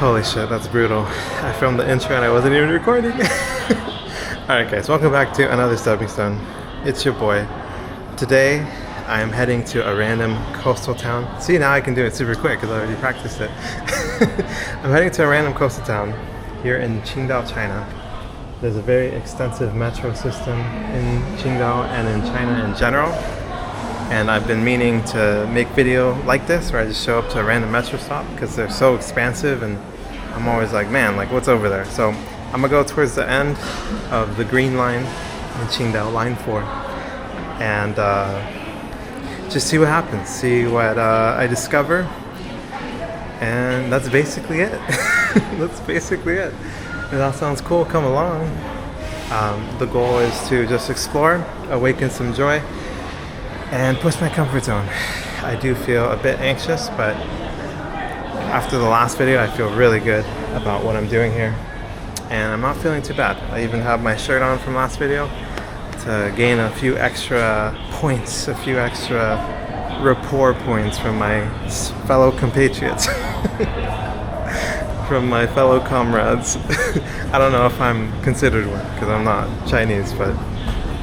Holy shit, that's brutal. I filmed the intro and I wasn't even recording. Alright guys, welcome back to another Stepping Stone. It's your boy. Today, I am heading to a random coastal town. See, now I can do it super quick because I already practiced it. I'm heading to a random coastal town here in Qingdao, China. There's a very extensive metro system in Qingdao and in China in general. And I've been meaning to make video like this where I just show up to a random metro stop because they're so expansive and I'm always like, man, like what's over there? So I'm gonna go towards the end of the green line in Qingdao, line 4, and just see what happens, see what I discover, and that's basically it. That's basically it. If that sounds cool, come along. The goal is to just explore, awaken some joy, and push my comfort zone. I do feel a bit anxious, but after the last video, I feel really good about what I'm doing here. And I'm not feeling too bad. I even have my shirt on from last video to gain a few extra points, a few extra rapport points from my fellow compatriots, from my fellow comrades. I don't know if I'm considered one because I'm not Chinese, but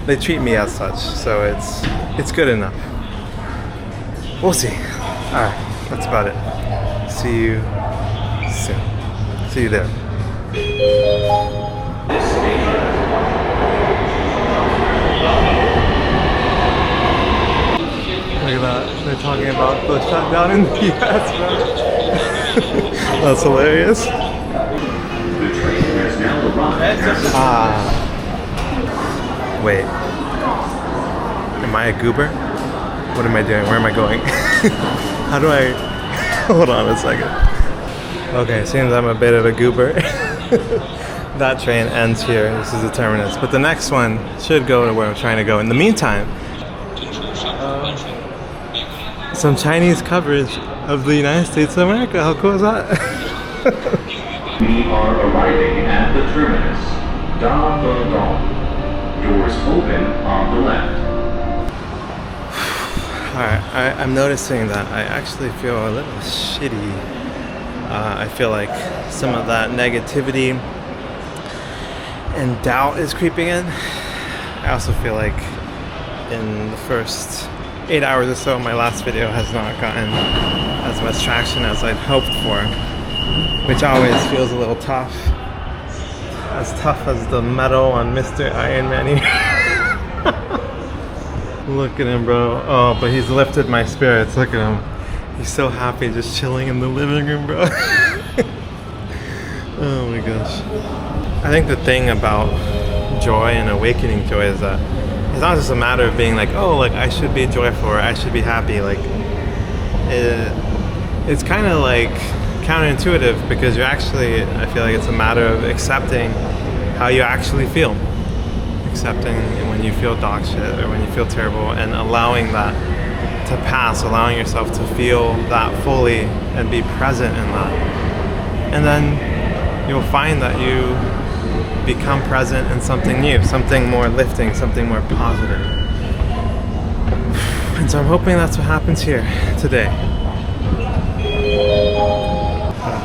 they treat me as such, so it's good enough. We'll see. Alright, that's about it. See you soon. See you there. Look at that. They're talking about the shutdown in the US, bro. That's hilarious. Wait. Am I a goober? What am I doing? Where am I going? How do I... Hold on a second. Okay, seems I'm a bit of a goober. That train ends here. This is the terminus. But the next one should go to where I'm trying to go. In the meantime, some Chinese coverage of the United States of America. How cool is that? We are arriving at the terminus. Da Dong Dong. Doors open on the left. Alright, I'm noticing that I actually feel a little shitty. I feel like some of that negativity and doubt is creeping in. I also feel like in the first 8 hours or so, my last video has not gotten as much traction as I'd hoped for, which always feels a little tough. As tough as the metal on Mr. Iron Man. Look at him, bro. Oh, but he's lifted my spirits. Look at him. He's so happy just chilling in the living room, bro. Oh my gosh. I think the thing about joy and awakening joy is that it's not just a matter of being like, oh, like I should be joyful or I should be happy. Like, it's kind of like counterintuitive because you're actually, I feel like it's a matter of accepting how you actually feel. Accepting when you feel dog shit or when you feel terrible and allowing that to pass, allowing yourself to feel that fully and be present in that. And then you'll find that you become present in something new, something more lifting, something more positive. And so I'm hoping that's what happens here today.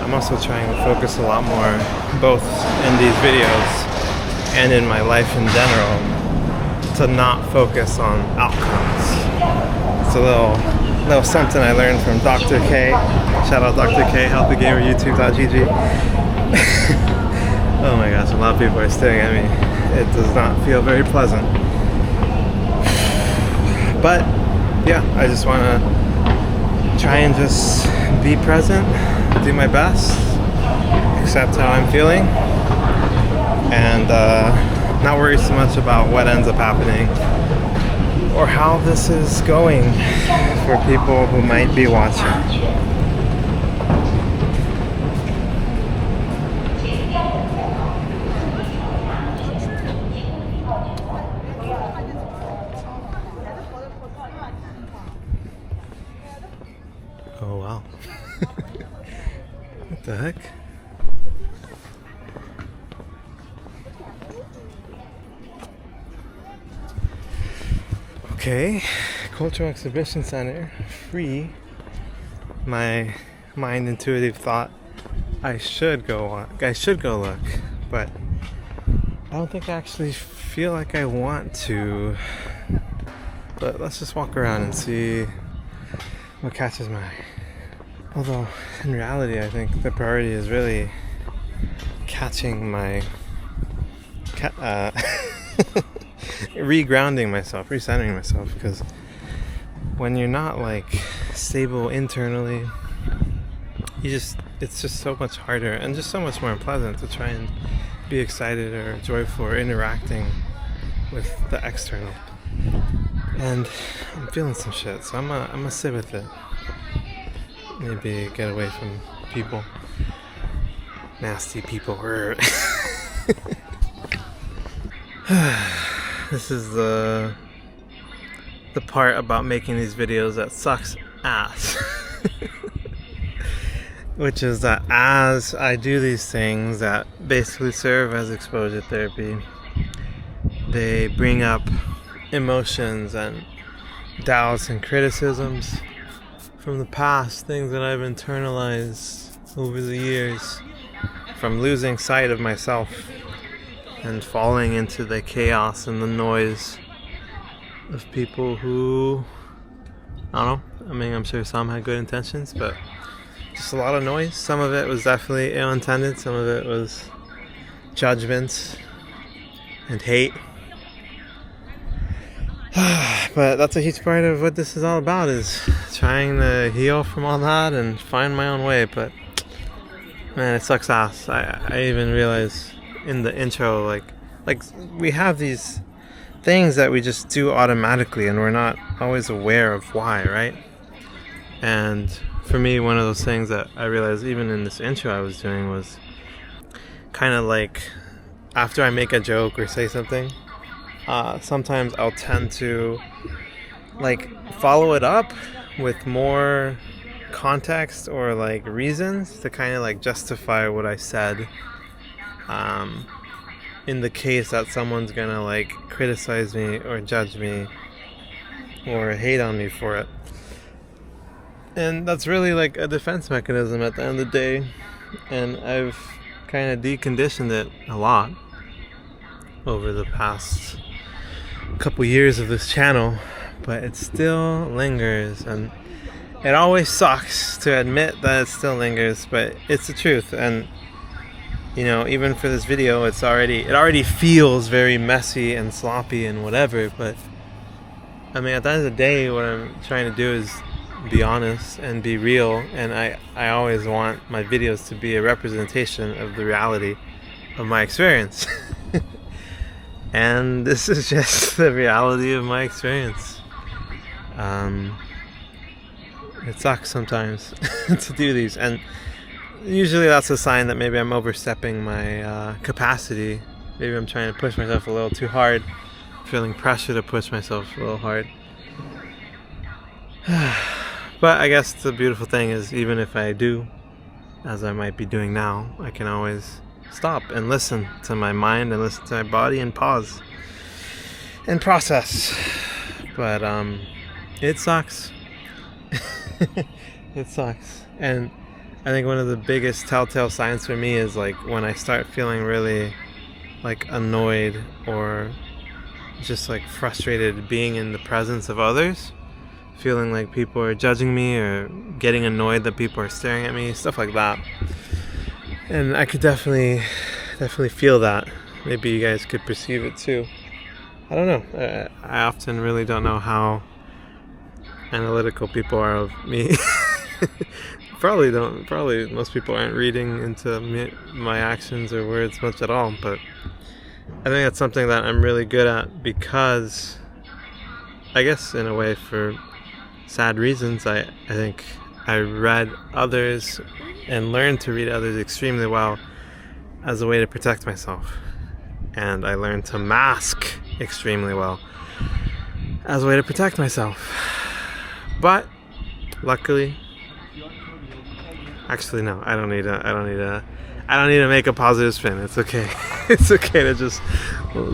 I'm also trying to focus a lot more, both in these videos and in my life in general, to not focus on outcomes. It's a little something I learned from Dr. K. Shout out Dr. K, healthygamer, youtube.gg. Oh my gosh, a lot of people are staring at me. It does not feel very pleasant. But yeah, I just want to try and just be present, do my best, accept how I'm feeling, and not worry so much about what ends up happening or how this is going for people who might be watching. Oh wow. What the heck? Okay, Cultural Exhibition Center, free. My mind intuitive thought I should go look, but I don't think I actually feel like I want to. But let's just walk around and see what catches my eye. Although, in reality, I think the priority is really catching my... regrounding myself, recentering myself, because when you're not, like, stable internally, it's just so much harder and just so much more unpleasant to try and be excited or joyful or interacting with the external. And I'm feeling some shit, so I'm gonna sit with it. Maybe get away from people. Nasty people. This is the part about making these videos that sucks ass. Which is that as I do these things that basically serve as exposure therapy, they bring up emotions and doubts and criticisms from the past, things that I've internalized over the years from losing sight of myself and falling into the chaos and the noise of people who, I don't know, I mean, I'm sure some had good intentions, but just a lot of noise. Some of it was definitely ill-intended, some of it was judgment and hate. But that's a huge part of what this is all about, is trying to heal from all that and find my own way. But man, it sucks ass. I even realized in the intro, like we have these things that we just do automatically and we're not always aware of why, right? And for me, one of those things that I realized even in this intro I was doing was kind of like, after I make a joke or say something, sometimes I'll tend to like follow it up with more context or like reasons to kind of like justify what I said, in the case that someone's gonna like criticize me or judge me or hate on me for it. And that's really like a defense mechanism at the end of the day, and I've kind of deconditioned it a lot over the past couple years of this channel, but it still lingers, and it always sucks to admit that it still lingers, but it's the truth. And you know, even for this video, it already feels very messy and sloppy and whatever, but I mean, at the end of the day, what I'm trying to do is be honest and be real, and I always want my videos to be a representation of the reality of my experience. And this is just the reality of my experience. It sucks sometimes to do these, and usually that's a sign that maybe I'm overstepping my capacity. Maybe I'm trying to push myself a little too hard, feeling pressure to push myself a little hard. But I guess the beautiful thing is, even if I do, as I might be doing now, I can always stop and listen to my mind and listen to my body and pause and process. But it sucks. It sucks. And I think one of the biggest telltale signs for me is like when I start feeling really like annoyed or just like frustrated being in the presence of others, feeling like people are judging me or getting annoyed that people are staring at me, stuff like that. And I could definitely feel that. Maybe you guys could perceive it too. I don't know. I often really don't know how analytical people are of me. Probably most people aren't reading into my actions or words much at all, but I think that's something that I'm really good at, because I guess in a way for sad reasons, I think I read others and learned to read others extremely well as a way to protect myself. And I learned to mask extremely well as a way to protect myself. But luckily, actually no, I don't need to make a positive spin. It's okay. It's okay to just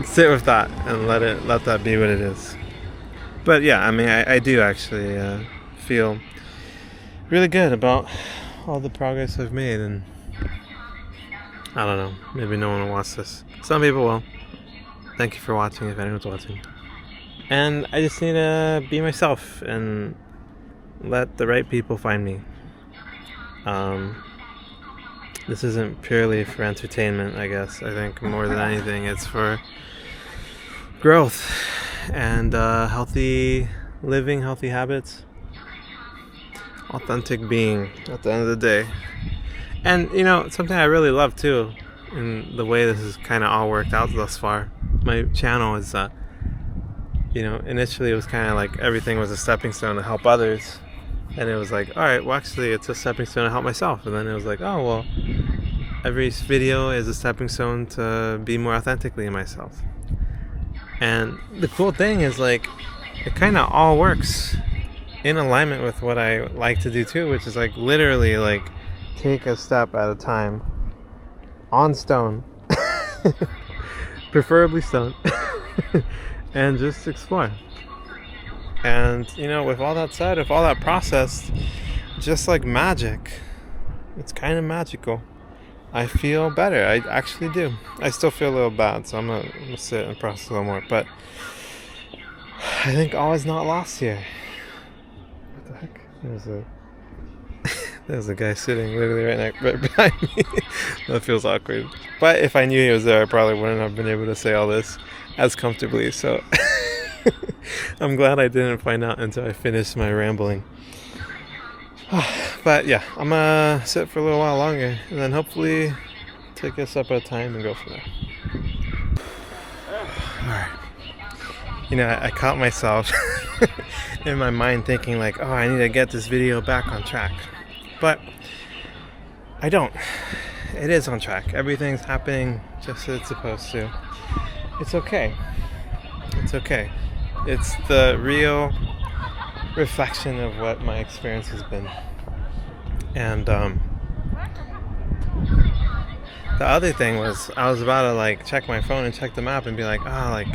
sit with that and let that be what it is. But yeah, I mean, I do actually feel really good about all the progress I've made, and I don't know. Maybe no one will watch this. Some people will. Thank you for watching if anyone's watching. And I just need to be myself and let the right people find me. This isn't purely for entertainment, I guess. I think more than anything, it's for growth and healthy living, healthy habits, authentic being at the end of the day. And, you know, something I really love too, in the way this has kind of all worked out thus far. My channel is, you know, initially it was kind of like everything was a stepping stone to help others. And it was like, alright, well actually it's a stepping stone to help myself. And then it was like, oh well, every video is a stepping stone to be more authentically myself. And the cool thing is, like, it kind of all works in alignment with what I like to do too, which is like literally like take a step at a time on stone, preferably stone, and just explore. And, you know, with all that said, with all that processed, just like magic, it's kind of magical. I feel better. I actually do. I still feel a little bad, so I'm gonna sit and process a little more. But I think all is not lost here. What the heck? There's a guy sitting literally right behind me. That feels awkward. But if I knew he was there, I probably wouldn't have been able to say all this as comfortably. So I'm glad I didn't find out until I finished my rambling. But yeah, I'm gonna sit for a little while longer and then hopefully take a step at a time and go from there. Alright. You know, I caught myself in my mind thinking like, oh, I need to get this video back on track. But I don't. It is on track. Everything's happening just as it's supposed to. It's okay. It's okay. It's the real reflection of what my experience has been. And the other thing was, I was about to like check my phone and check the map and be like, like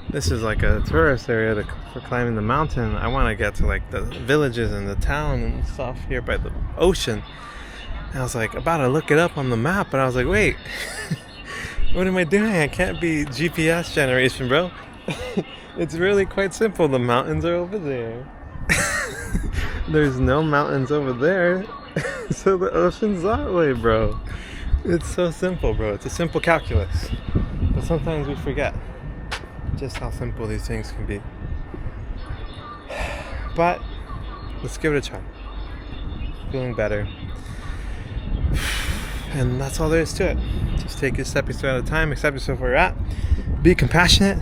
this is like a tourist area for climbing the mountain. I want to get to like the villages and the town and stuff here by the ocean. And I was like about to look it up on the map, but I was like, wait, what am I doing? I can't be GPS generation, bro. It's really quite simple. The mountains are over there. There's no mountains over there. So the ocean's that way, bro. It's so simple, bro. It's a simple calculus. But sometimes we forget just how simple these things can be. But let's give it a try. Feeling better. And that's all there is to it. Just take it stepping stone at a time, accept yourself where you're at, be compassionate,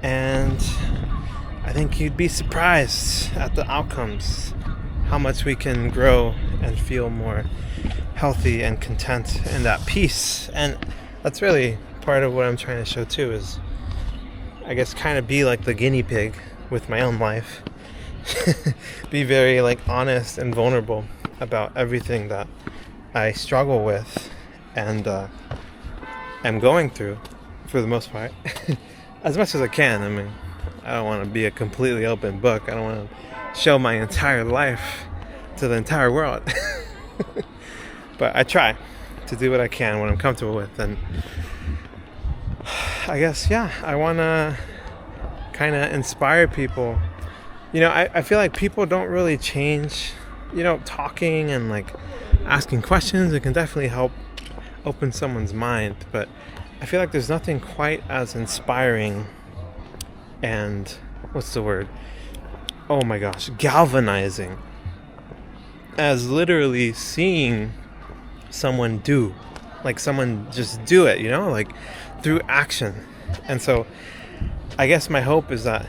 and I think you'd be surprised at the outcomes, how much we can grow and feel more healthy and content and at peace. And that's really part of what I'm trying to show too, is I guess kind of be like the guinea pig with my own life. Be very like honest and vulnerable about everything that I struggle with and am going through for the most part. As much as I can. I mean, I don't want to be a completely open book. I don't want to show my entire life to the entire world. But I try to do what I can, what I'm comfortable with. And I guess, yeah, I want to kind of inspire people. You know, I feel like people don't really change. You know, talking and like asking questions, it can definitely help open someone's mind. But I feel like there's nothing quite as inspiring and, what's the word? Oh my gosh, galvanizing as literally seeing someone do. Like someone just do it, you know, like through action. And so I guess my hope is that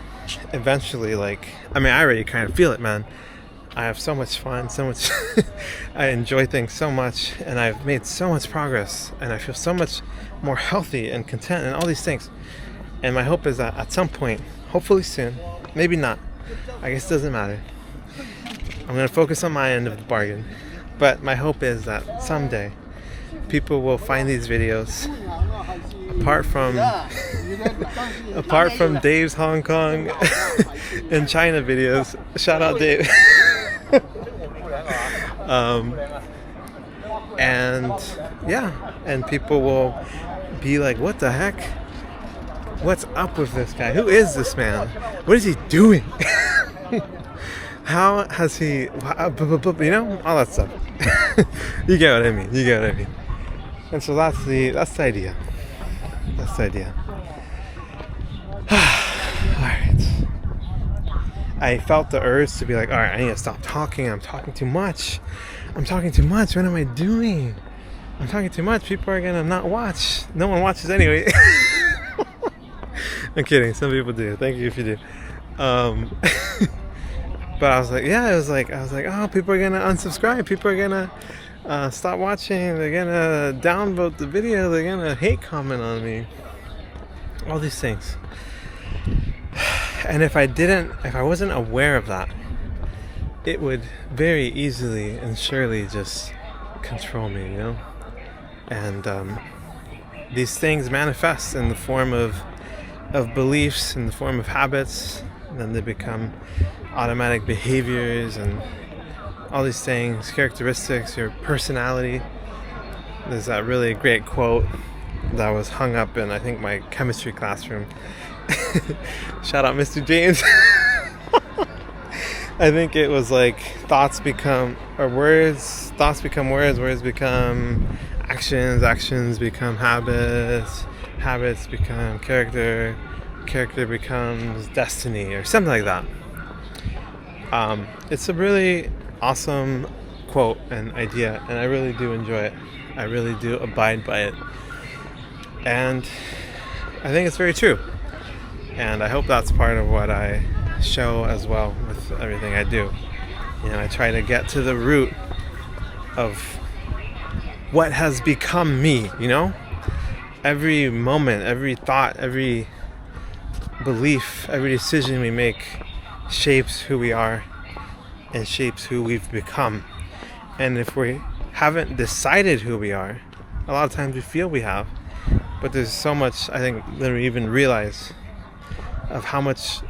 eventually, like, I mean, I already kind of feel it, man. I have so much fun, so much, I enjoy things so much, and I've made so much progress, and I feel so much more healthy and content and all these things. And my hope is that at some point, hopefully soon, maybe not, I guess it doesn't matter. I'm going to focus on my end of the bargain. But my hope is that someday people will find these videos, apart from Dave's Hong Kong and China videos. Shout out Dave. And yeah, and people will be like, what the heck? What's up with this guy? Who is this man? What is he doing? How has he, you know, all that stuff. You get what I mean. You get what I mean. And so that's the idea. That's the idea. Alright. I felt the urge to be like, alright, I need to stop talking. I'm talking too much. What am I doing? I'm talking too much. People are gonna not watch. No one watches anyway. I'm kidding. Some people do. Thank you if you do. But I was like, oh, people are gonna unsubscribe. People are gonna stop watching. They're gonna downvote the video. They're gonna hate comment on me. All these things. And if I wasn't aware of that, it would very easily and surely just control me, you know? And these things manifest in the form of beliefs, in the form of habits, and then they become automatic behaviors and all these things, characteristics, your personality. There's that really great quote that was hung up in, I think, my chemistry classroom. Shout out Mr. James. I think it was like thoughts become words become actions become habits become character becomes destiny, or something like that. It's a really awesome quote and idea, and I really do enjoy it. I really do abide by it, and I think it's very true. And I hope that's part of what I show as well with everything I do. You know, I try to get to the root of what has become me, you know? Every moment, every thought, every belief, every decision we make shapes who we are and shapes who we've become. And if we haven't decided who we are, a lot of times we feel we have, but there's so much, I think, that we even realize of how much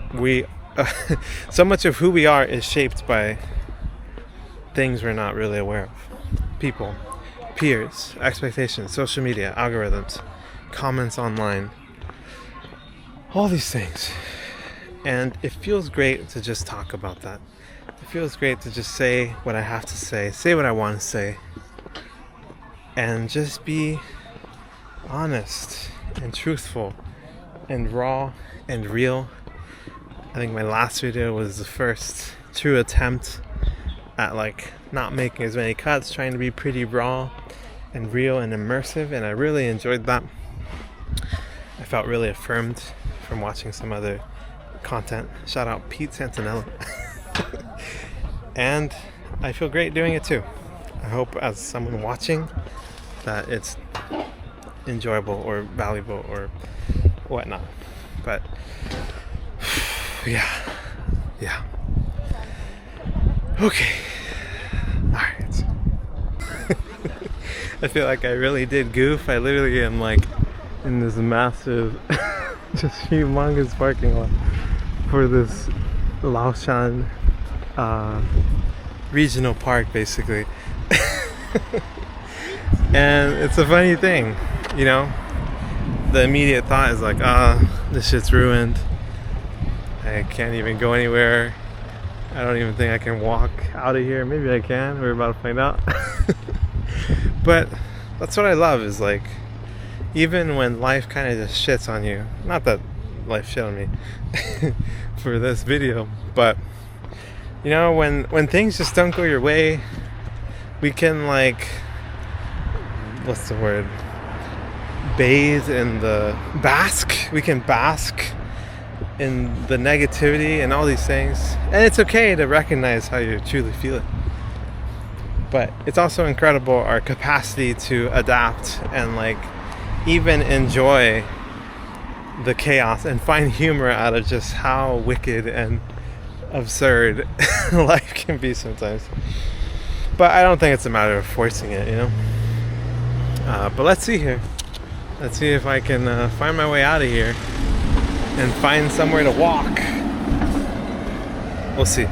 so much of who we are is shaped by things we're not really aware of. People, peers, expectations, social media, algorithms, comments online, all these things. And it feels great to just talk about that. It feels great to just say what I have to say what I want to say, and just be honest and truthful and raw and real. I think my last video was the first true attempt at like not making as many cuts, trying to be pretty raw and real and immersive, and I really enjoyed that. I felt really affirmed from watching some other content. Shout out Pete Santinella. And I feel great doing it too. I hope as someone watching that it's enjoyable or valuable or whatnot. But yeah. Okay. Alright. I feel like I really did goof. I literally am like in this massive, just humongous parking lot for this Laoshan regional park, basically. And it's a funny thing, you know? The immediate thought is like, this shit's ruined. I can't even go anywhere. I don't even think I can walk out of here. Maybe I can. We're about to find out. But that's what I love, is like, even when life kind of just shits on you, not that life shit on me for this video, but you know, when things just don't go your way, we can like, what's the word? Bathe in the bask. We can bask in the negativity and all these things, and it's okay to recognize how you truly feel it. But it's also incredible, our capacity to adapt and like even enjoy the chaos and find humor out of just how wicked and absurd life can be sometimes. But I don't think it's a matter of forcing it, you know. But let's see here. Let's see if I can find my way out of here and find somewhere to walk. We'll see.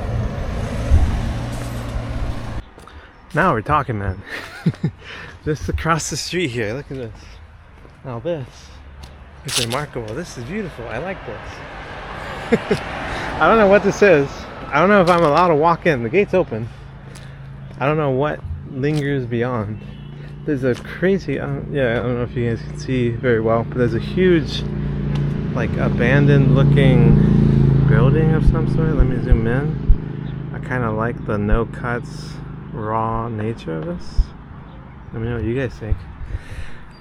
Now we're talking, man. This across the street here. Look at this. Now this is remarkable. This is beautiful. I like this. I don't know what this is. I don't know if I'm allowed to walk in. The gate's open. I don't know what lingers beyond. There's a crazy, yeah, I don't know if you guys can see very well, but there's a huge, like, abandoned looking building of some sort. Let me zoom in. I kind of like the no cuts, raw nature of this. Let me know what you guys think.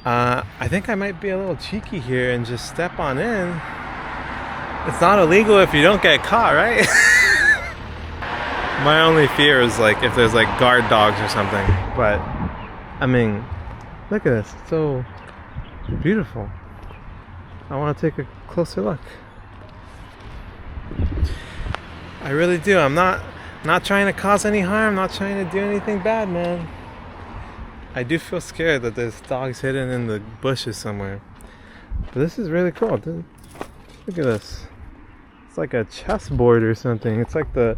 I think I might be a little cheeky here and just step on in. It's not illegal if you don't get caught, right? My only fear is like if there's like guard dogs or something. But I mean, look at this. It's so beautiful. I want to take a closer look. I really do. I'm not trying to cause any harm. Not trying to do anything bad, man. I do feel scared that there's dogs hidden in the bushes somewhere. But this is really cool, dude. Look at this. It's like a chessboard or something. It's like the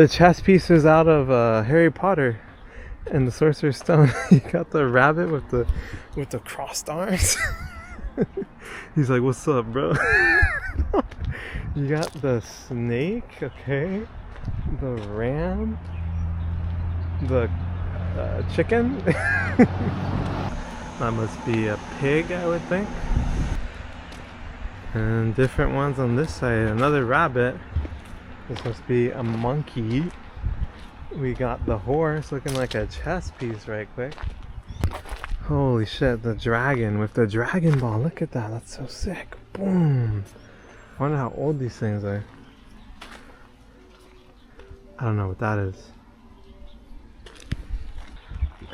chess pieces out of Harry Potter and the Sorcerer's Stone. You got the rabbit with the crossed arms. He's like, "What's up, bro?" You got the snake, okay? The ram, the chicken. That must be a pig, I would think. And different ones on this side. Another rabbit. This must be a monkey. We got the horse looking like a chess piece right quick. Holy shit, the dragon with the Dragon Ball. Look at that, that's so sick. Boom. I wonder how old these things are. I don't know what that is.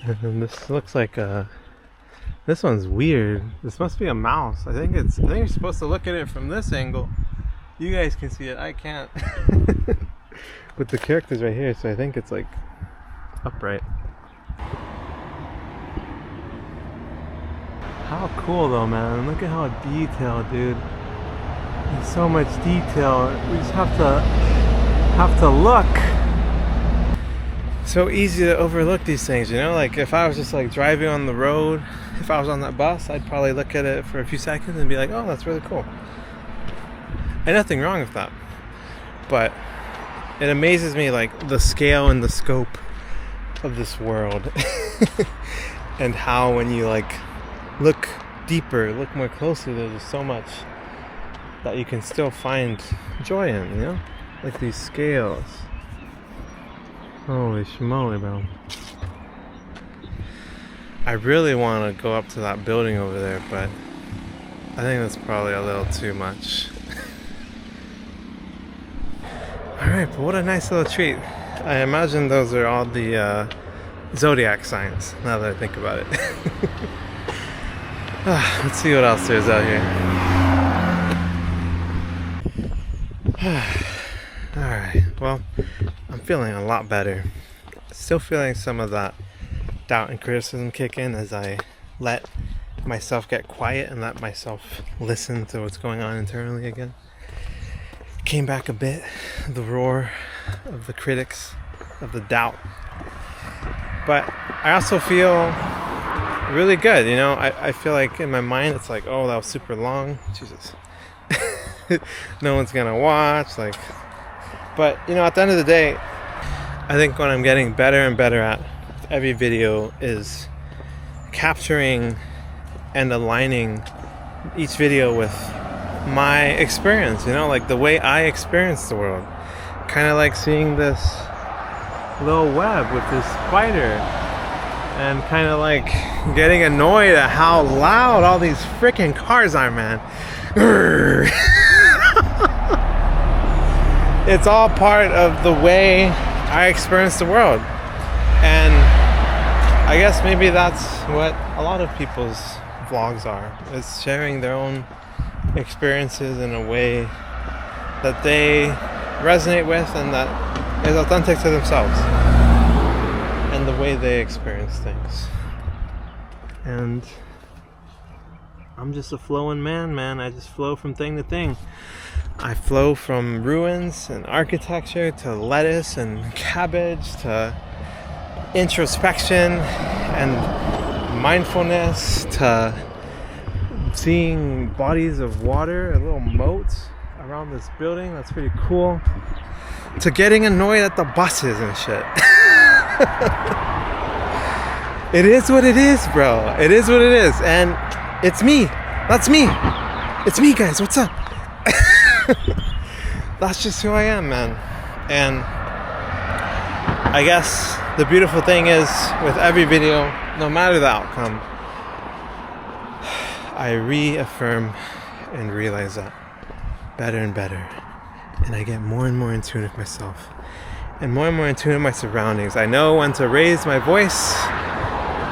And this looks like a... This one's weird. This must be a mouse. I think you're supposed to look at it from this angle. You guys can see it, I can't. With the characters right here, so I think it's like upright. How cool though, man. Look at how detailed, dude. There's so much detail. We just have to look. So easy to overlook these things, you know? Like if I was just like driving on the road, if I was on that bus, I'd probably look at it for a few seconds and be like, "Oh, that's really cool." And nothing wrong with that. But it amazes me like the scale and the scope of this world. And how when you like look deeper, look more closely, there's just so much that you can still find joy in, you know? Like these scales. Holy schmoly, bro. I really want to go up to that building over there, but I think that's probably a little too much. Alright, but what a nice little treat. I imagine those are all the zodiac signs, now that I think about it. Let's see what else there's out here. Alright, well, I'm feeling a lot better. Still feeling some of that doubt and criticism kick in as I let myself get quiet and let myself listen to what's going on internally again. Came back a bit, the roar of the critics, of the doubt. But I also feel really good, you know? I feel like in my mind it's like, oh, that was super long. Jesus. No one's gonna watch, like... But, you know, at the end of the day, I think what I'm getting better and better at with every video is capturing and aligning each video with my experience, you know, like the way I experience the world. Kind of like seeing this little web with this spider and kind of like getting annoyed at how loud all these freaking cars are, man. It's all part of the way I experience the world. And I guess maybe that's what a lot of people's vlogs are. It's sharing their own experiences in a way that they resonate with and that is authentic to themselves and the way they experience things. And I'm just a flowing man. I just flow from thing to thing. I flow from ruins and architecture to lettuce and cabbage to introspection and mindfulness to seeing bodies of water, a little moat around this building. That's pretty cool. To getting annoyed at the buses and shit. It is what it is, bro. It is what it is. And it's me. That's me. It's me, guys. What's up? That's just who I am, man. And I guess the beautiful thing is, with every video, no matter the outcome, I reaffirm and realize that better and better. And I get more and more in tune with myself. And more in tune with my surroundings. I know when to raise my voice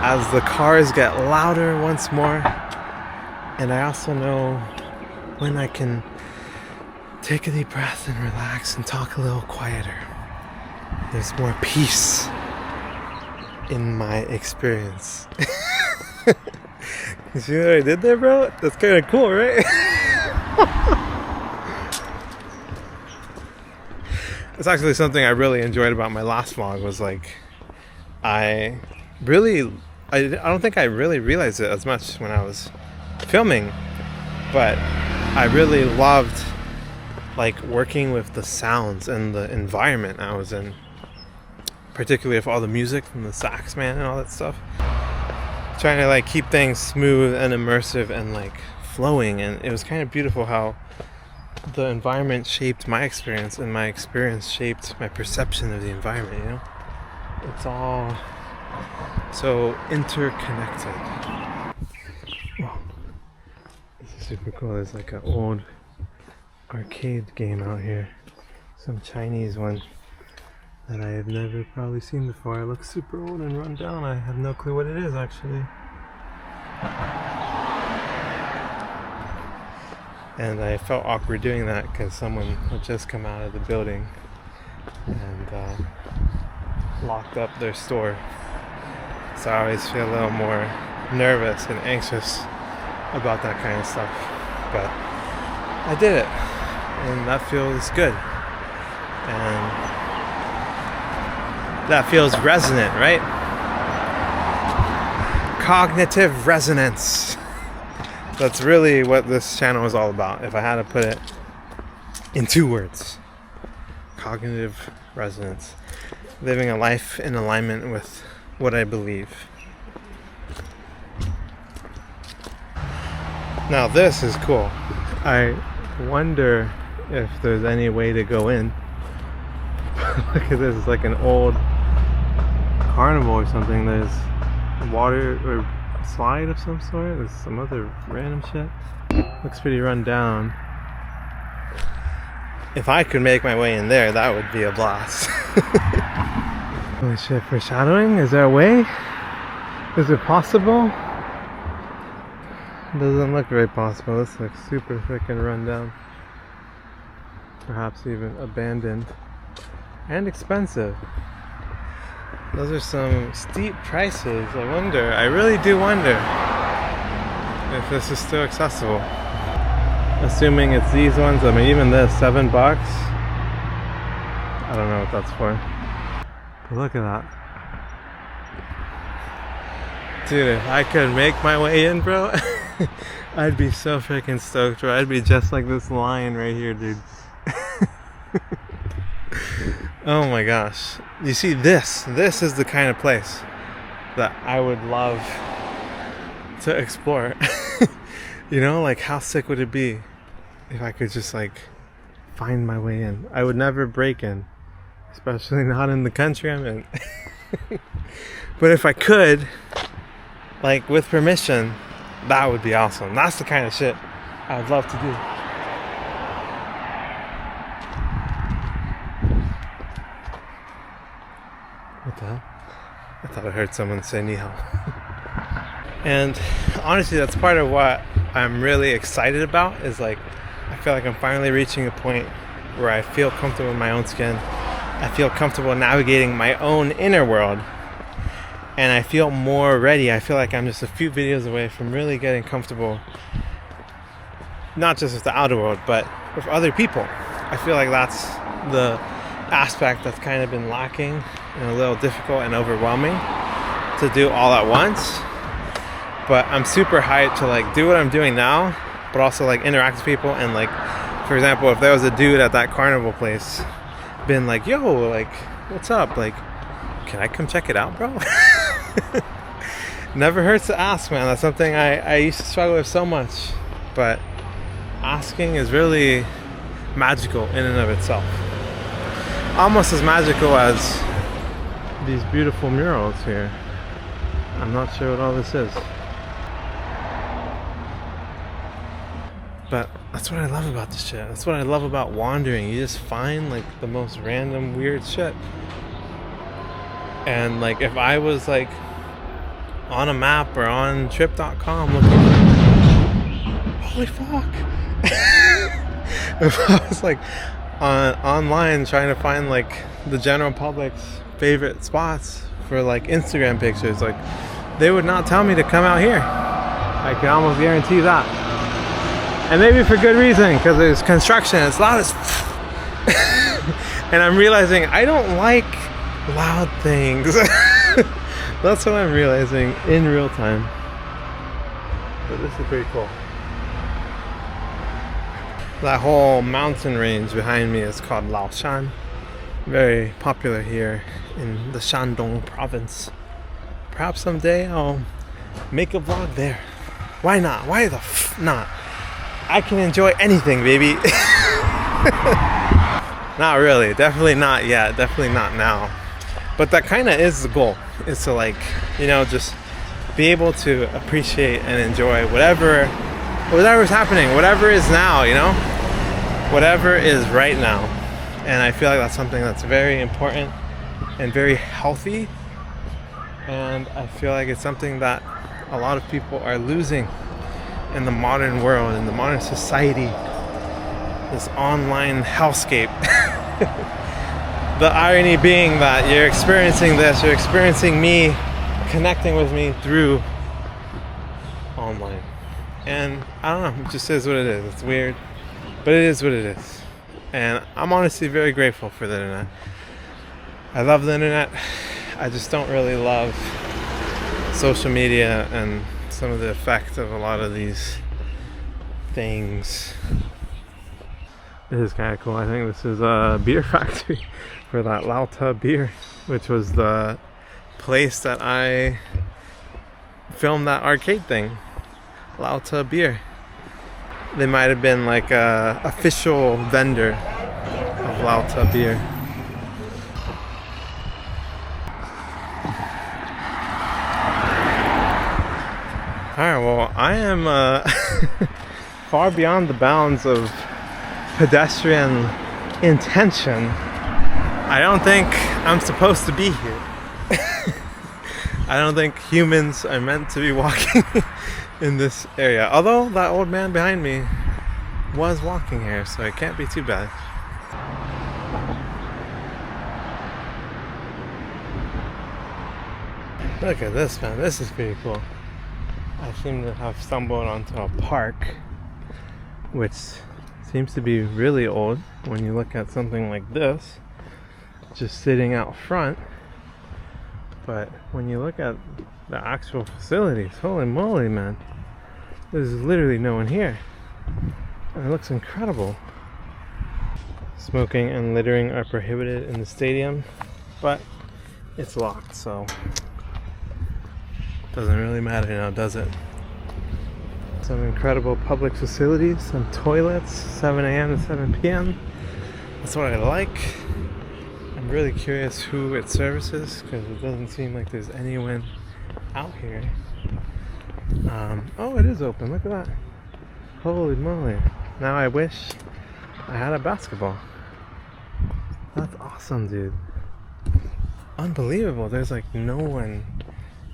as the cars get louder once more. And I also know when I can take a deep breath and relax and talk a little quieter. There's more peace in my experience. You see what I did there, bro? That's kind of cool, right? It's actually something I really enjoyed about my last vlog. Was like, I don't think I really realized it as much when I was filming, but I really loved like working with the sounds and the environment I was in, particularly with all the music from the sax man and all that stuff. Trying to like keep things smooth and immersive and like flowing, and it was kind of beautiful how the environment shaped my experience and my experience shaped my perception of the environment, you know? It's all so interconnected. Whoa. This is super cool. There's like an old arcade game out here. Some Chinese one that I have never probably seen before. It looks super old and run down. I have no clue what it is actually. And I felt awkward doing that because someone had just come out of the building and locked up their store. So I always feel a little more nervous and anxious about that kind of stuff. But I did it, and that feels good. And that feels resonant, right? Cognitive resonance. That's really what this channel is all about, if I had to put it in 2 words. Cognitive resonance. Living a life in alignment with what I believe. Now this is cool. I wonder if there's any way to go in. Look at this, it's like an old carnival or something. There's water or slide of some sort. There's some other random shit. Looks pretty run down. If I could make my way in there, that would be a blast. Holy shit, foreshadowing? Is there a way? Is it possible? Doesn't look very possible. This looks super freaking run down. Perhaps even abandoned. And expensive. Those are some steep prices. I really do wonder if this is still accessible. Assuming it's these ones, I mean even this, $7. I don't know what that's for. But look at that. Dude, if I could make my way in, bro, I'd be so freaking stoked, bro. I'd be just like this lion right here, dude. Oh my gosh. You see, this is the kind of place that I would love to explore. You know, like how sick would it be if I could just like find my way in? I would never break in, especially not in the country I'm in. But if I could, like with permission, that would be awesome. That's the kind of shit I would love to do. What the hell? I thought I heard someone say ni hao. And honestly, that's part of what I'm really excited about, is like, I feel like I'm finally reaching a point where I feel comfortable in my own skin. I feel comfortable navigating my own inner world. And I feel more ready. I feel like I'm just a few videos away from really getting comfortable, not just with the outer world, but with other people. I feel like that's the aspect that's kind of been lacking and a little difficult and overwhelming to do all at once. But I'm super hyped to like do what I'm doing now, but also like interact with people. And like, for example, if there was a dude at that carnival place been like, yo, like, what's up? Like, can I come check it out, bro? Never hurts to ask, man. That's something I used to struggle with so much. But asking is really magical in and of itself. Almost as magical as these beautiful murals here. I'm not sure what all this is. But that's what I love about this shit. That's what I love about wandering. You just find like the most random weird shit. And like if I was like on a map or on trip.com looking for, holy fuck. If I was like online trying to find like the general public's favorite spots for like Instagram pictures, like they would not tell me to come out here. I can almost guarantee that. And maybe for good reason, because there's construction, it's loud as and I'm realizing I don't like loud things. That's what I'm realizing in real time. But this is pretty cool. That whole mountain range behind me is called Laoshan. Very popular here in the Shandong province. Perhaps someday I'll make a vlog there. Why not? Why the not? I can enjoy anything, baby. Not really. Definitely not yet. Definitely not now. But that kind of is the goal. Is to like, you know, just be able to appreciate and enjoy whatever's happening, whatever is now, you know? Whatever is right now. And I feel like that's something that's very important and very healthy. And I feel like it's something that a lot of people are losing in the modern world, in the modern society, this online hellscape. The irony being that you're experiencing this, you're experiencing me, connecting with me through online. And I don't know, it just is what it is. It's weird, but it is what it is. And I'm honestly very grateful for the internet. I love the internet. I just don't really love social media and some of the effects of a lot of these things. This is kind of cool. I think this is a beer factory for that Lauta beer, which was the place that I filmed that arcade thing. Lauta beer. They might have been like a official vendor of Lauta beer. Alright, well, I am far beyond the bounds of pedestrian intention. I don't think I'm supposed to be here. I don't think humans are meant to be walking in this area. Although that old man behind me was walking here, so it can't be too bad. Look at this, man. This is pretty cool. I seem to have stumbled onto a park, which seems to be really old when you look at something like this, just sitting out front. But when you look at the actual facilities, holy moly, man, there's literally no one here. And it looks incredible. Smoking and littering are prohibited in the stadium, but it's locked, so doesn't really matter now, does it? Some incredible public facilities, some toilets, 7 a.m. to 7 p.m. That's what I like. I'm really curious who it services, because it doesn't seem like there's anyone out here. Oh, it is open. Look at that. Holy moly. Now I wish I had a basketball. That's awesome, dude. Unbelievable. There's like no one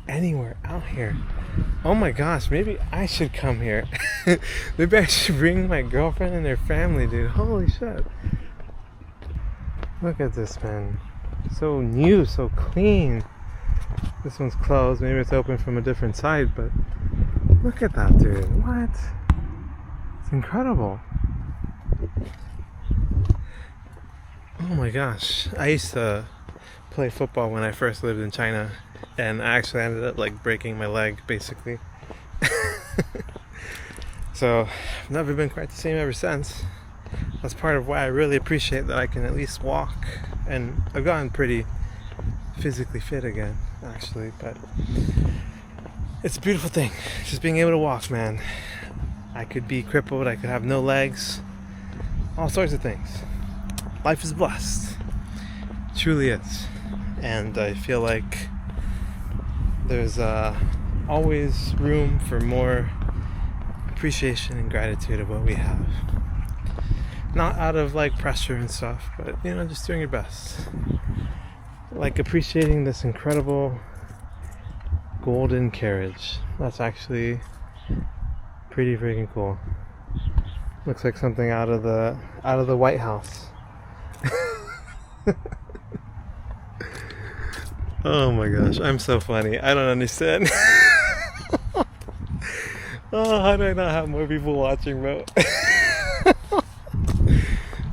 anywhere out here. Oh my gosh, maybe I should come here. Maybe I should bring my girlfriend and their family, dude. Holy shit. Look at this, man. So new, so clean. This one's closed. Maybe it's open from a different side, but look at that, dude. What? It's incredible. Oh my gosh. I used to play football when I first lived in China, and I actually ended up like breaking my leg basically So I've never been quite the same ever since. That's part of why I really appreciate that I can at least walk, and I've gotten pretty physically fit again, actually, but it's a beautiful thing, just being able to walk, man. I could be crippled, I could have no legs, all sorts of things. Life is blessed, it truly is, and I feel like there's always room for more appreciation and gratitude of what we have. Not out of like pressure and stuff, but you know, just doing your best. Like appreciating this incredible golden carriage. That's actually pretty freaking cool. Looks like something out of the White House. Oh my gosh, I'm so funny. I don't understand. Oh, how do I not have more people watching, bro?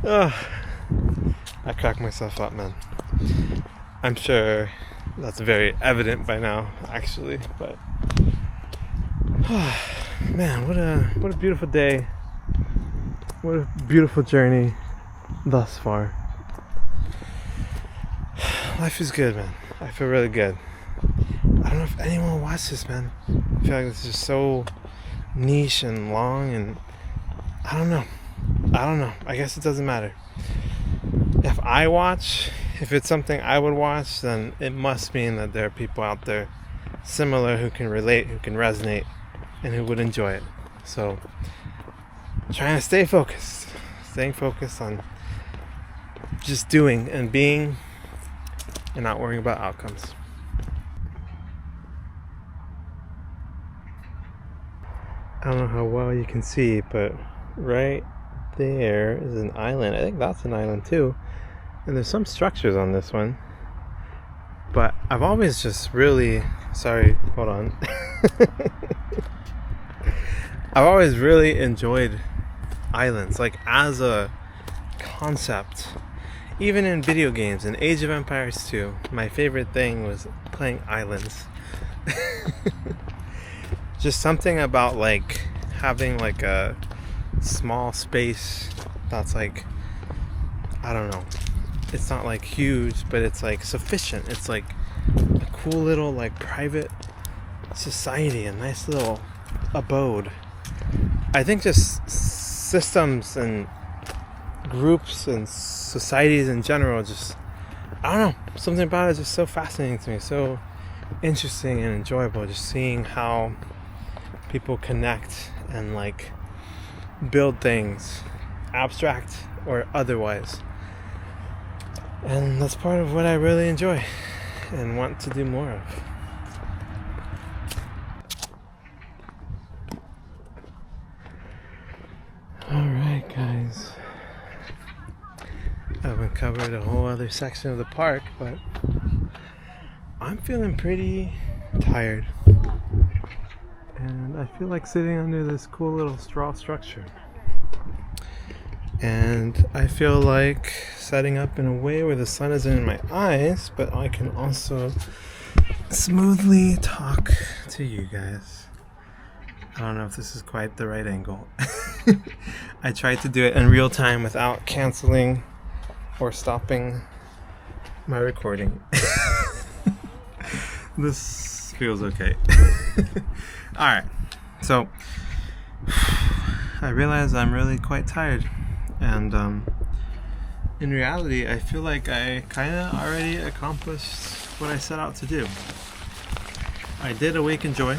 Oh, I cracked myself up, man. I'm sure that's very evident by now, actually, but man, what a beautiful day. What a beautiful journey thus far. Life is good, man. I feel really good. I don't know if anyone will watch this, man. I feel like this is so niche and long, and I don't know. I guess it doesn't matter. If I watch, if it's something I would watch, then it must mean that there are people out there similar who can relate, who can resonate, and who would enjoy it. So, trying to staying focused on just doing and being, and not worrying about outcomes. I don't know how well you can see, but right there is an island. I think that's an island too. And there's some structures on this one. But I've always just really... Sorry, hold on. I've always really enjoyed islands, like as a concept. Even in video games, in Age of Empires 2, my favorite thing was playing islands. Just something about like having like a small space that's like, I don't know, it's not like huge, but it's like sufficient. It's like a cool little like private society, a nice little abode. I think just systems and groups and societies in general, just, I don't know, something about it is just so fascinating to me, so interesting and enjoyable, just seeing how people connect and like build things, abstract or otherwise. And that's part of what I really enjoy and want to do more of. Alright guys, I haven't covered a whole other section of the park, but I'm feeling pretty tired. And I feel like sitting under this cool little straw structure. And I feel like setting up in a way where the sun isn't in my eyes, but I can also smoothly talk to you guys. I don't know if this is quite the right angle. I tried to do it in real time without canceling or stopping my recording. This feels okay. Alright, so I realize I'm really quite tired, and in reality I feel like I kind of already accomplished what I set out to do. I did awaken joy.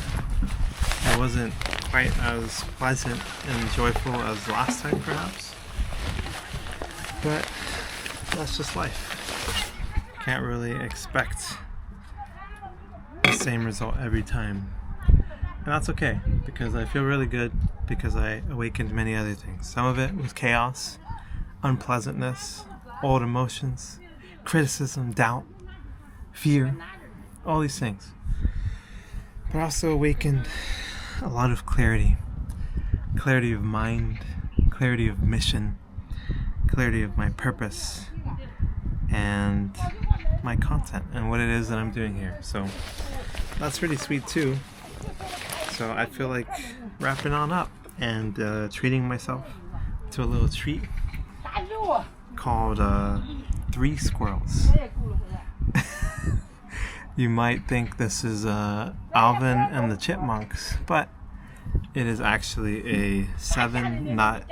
It wasn't quite as pleasant and joyful as last time perhaps, but that's just life. Can't really expect the same result every time. And that's okay, because I feel really good, because I awakened many other things. Some of it was chaos, unpleasantness, old emotions, criticism, doubt, fear, all these things. But I also awakened a lot of clarity. Clarity of mind, clarity of mission, clarity of my purpose, and my content, and what it is that I'm doing here. So that's pretty sweet too. So I feel like wrapping on up and treating myself to a little treat called Three Squirrels. You might think this is Alvin and the Chipmunks, but it is actually a 7-nut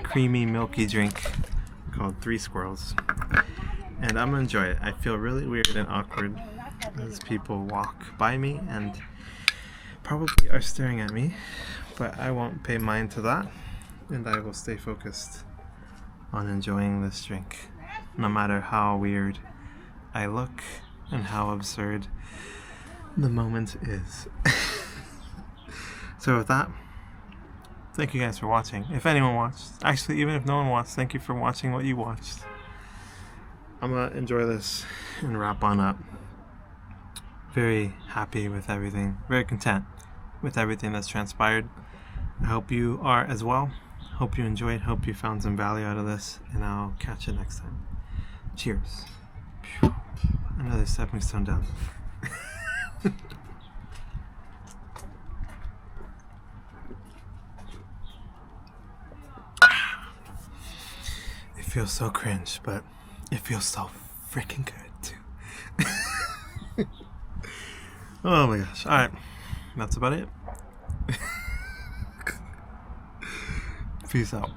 creamy milky drink called Three Squirrels. And I'm gonna enjoy it. I feel really weird and awkward as people walk by me and probably are staring at me, but I won't pay mind to that, and I will stay focused on enjoying this drink, no matter how weird I look and how absurd the moment is. So with that, thank you guys for watching. If anyone watched, actually even if no one watched, thank you for watching what you watched. I'm gonna enjoy this and wrap on up. Very happy with everything, very content with everything that's transpired. I hope you are as well. Hope you enjoyed, hope you found some value out of this, and I'll catch you next time. Cheers. Another stepping stone down. It feels so cringe, but it feels so freaking good too. Oh my gosh. Alright. That's about it. Peace out.